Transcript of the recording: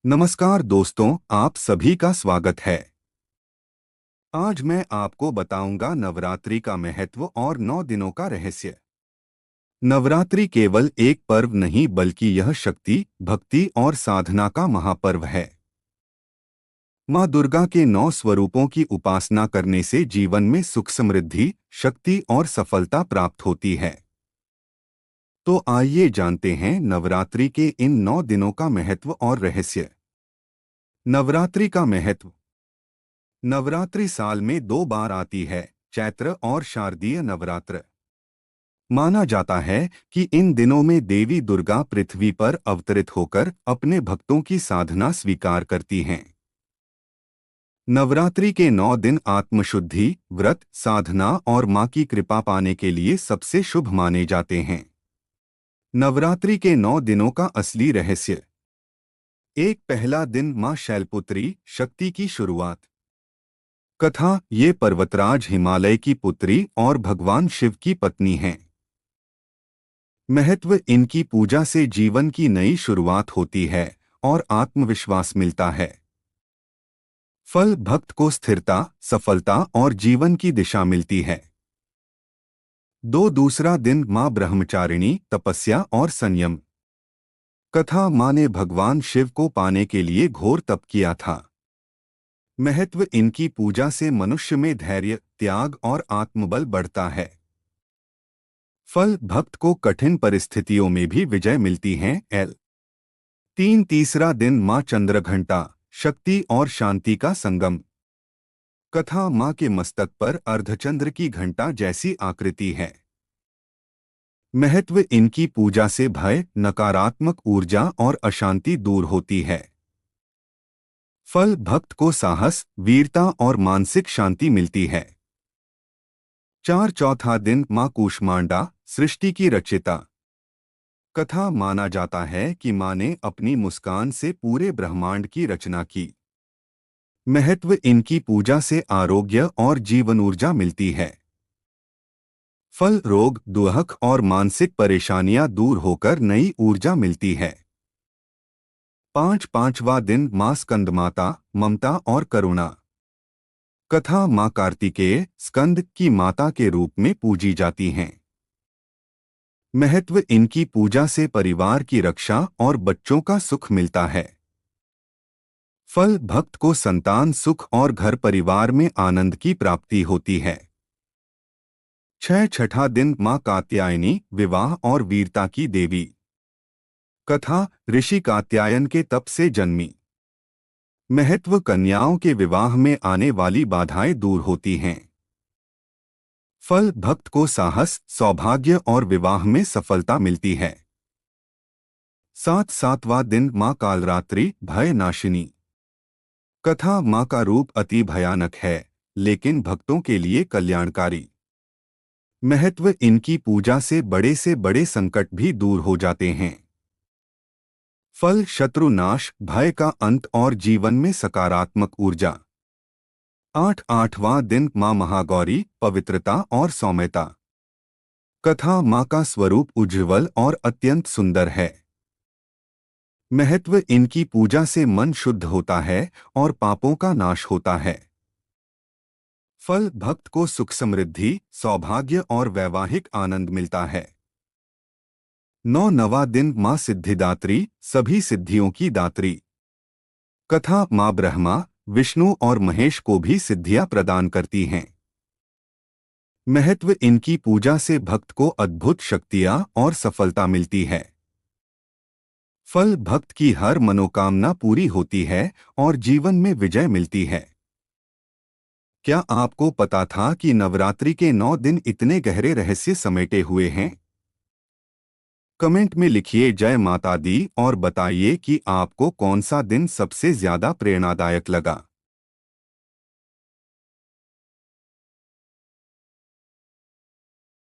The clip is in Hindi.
नमस्कार दोस्तों, आप सभी का स्वागत है। आज मैं आपको बताऊंगा नवरात्रि का महत्व और 9 दिनों का रहस्य। नवरात्रि केवल एक पर्व नहीं बल्कि यह शक्ति, भक्ति और साधना का महापर्व है। माँ दुर्गा के 9 स्वरूपों की उपासना करने से जीवन में सुख, समृद्धि, शक्ति और सफलता प्राप्त होती है। तो आइए जानते हैं नवरात्रि के इन 9 दिनों का महत्व और रहस्य। नवरात्रि का महत्व। नवरात्रि साल में 2 बार आती है, चैत्र और शारदीय नवरात्र। माना जाता है कि इन दिनों में देवी दुर्गा पृथ्वी पर अवतरित होकर अपने भक्तों की साधना स्वीकार करती हैं। नवरात्रि के 9 दिन आत्मशुद्धि, व्रत, साधना और मां की कृपा पाने के लिए सबसे शुभ माने जाते हैं। नवरात्रि के 9 दिनों का असली रहस्य। एक, पहला दिन मां शैलपुत्री शक्ति की शुरुआत। कथा, ये पर्वतराज हिमालय की पुत्री और भगवान शिव की पत्नी हैं। महत्व, इनकी पूजा से जीवन की नई शुरुआत होती है और आत्मविश्वास मिलता है। फल, भक्त को स्थिरता, सफलता और जीवन की दिशा मिलती है। दो, दूसरा दिन मां ब्रह्मचारिणी, तपस्या और संयम। कथा, मां ने भगवान शिव को पाने के लिए घोर तप किया था। महत्व, इनकी पूजा से मनुष्य में धैर्य, त्याग और आत्मबल बढ़ता है। फल, भक्त को कठिन परिस्थितियों में भी विजय मिलती है। तीन, तीसरा दिन मां चंद्रघंटा, शक्ति और शांति का संगम। कथा, मां के मस्तक पर अर्धचंद्र की घंटा जैसी आकृति है। महत्व, इनकी पूजा से भय, नकारात्मक ऊर्जा और अशांति दूर होती है। फल, भक्त को साहस, वीरता और मानसिक शांति मिलती है। चार, चौथा दिन मां कूष्मांडा, सृष्टि की रचयिता। कथा, माना जाता है कि मां ने अपनी मुस्कान से पूरे ब्रह्मांड की रचना की। महत्व, इनकी पूजा से आरोग्य और जीवन ऊर्जा मिलती है। फल, रोग, दुहक और मानसिक परेशानियां दूर होकर नई ऊर्जा मिलती है। पांच, पांचवा दिन मां स्कंदमाता, ममता और करुणा। कथा, मां कार्तिकेय, स्कंद की माता के रूप में पूजी जाती हैं। महत्व, इनकी पूजा से परिवार की रक्षा और बच्चों का सुख मिलता है। फल, भक्त को संतान सुख और घर परिवार में आनंद की प्राप्ति होती है। छह, छठा दिन मां कात्यायनी, विवाह और वीरता की देवी। कथा, ऋषि कात्यायन के तप से जन्मी। महत्व, कन्याओं के विवाह में आने वाली बाधाएं दूर होती हैं। फल, भक्त को साहस, सौभाग्य और विवाह में सफलता मिलती है। सात, सातवां दिन मां कालरात्रि, भय नाशिनी। कथा, मां का रूप अति भयानक है लेकिन भक्तों के लिए कल्याणकारी। महत्व, इनकी पूजा से बड़े संकट भी दूर हो जाते हैं। फल, शत्रु नाश, भय का अंत और जीवन में सकारात्मक ऊर्जा। आठ, आठवां दिन मां महागौरी, पवित्रता और सौम्यता। कथा, मां का स्वरूप उज्ज्वल और अत्यंत सुंदर है। महत्व, इनकी पूजा से मन शुद्ध होता है और पापों का नाश होता है। फल, भक्त को सुख, समृद्धि, सौभाग्य और वैवाहिक आनंद मिलता है। नौवां दिन मां सिद्धिदात्री, सभी सिद्धियों की दात्री। कथा, मां ब्रह्मा, विष्णु और महेश को भी सिद्धियां प्रदान करती हैं। महत्व, इनकी पूजा से भक्त को अद्भुत शक्तियां और सफलता मिलती है। फल, भक्त की हर मनोकामना पूरी होती है और जीवन में विजय मिलती है। क्या आपको पता था कि नवरात्रि के 9 दिन इतने गहरे रहस्य समेटे हुए हैं? कमेंट में लिखिए जय माता दी और बताइए कि आपको कौन सा दिन सबसे ज्यादा प्रेरणादायक लगा।